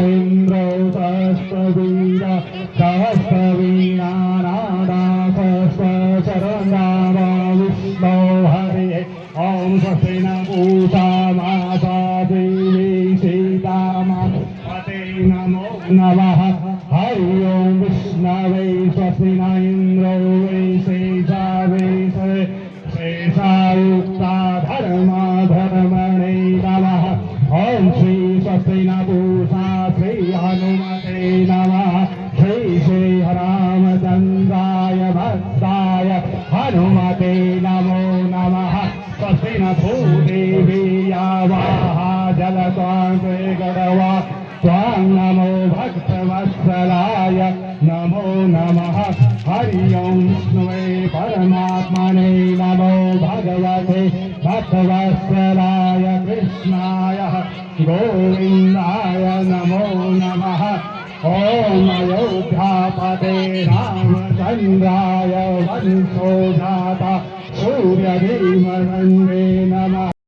Indra Sastravira Sastravina Nada Sastaranga Vishnu Hari Om Sastina Bhuta Masa Devi Sita Pate Namo Namaha Hari Om Vishnave Sastina Indra Vesha Vesha Sesha Yukta Dharma Dharmane Namaha Om Shri Sastina Bhuta Shri Hanumate Namaha Shri Shri Ramacandraya Bhattaya Hanumate Namo Namaha Sastina Bhudevi Yavaha Jalatwante Gadava Swam Namo Bhaktavasalaya Namo Namaha Hari Om Vishnuve Paramatmane Namo Bhagavate Bhaktavasalaya Krishnaya Govindaya Namo Namaha Om Ayodhyapate Ramachandraya Vanshodhata Surya Dhimarande Namaha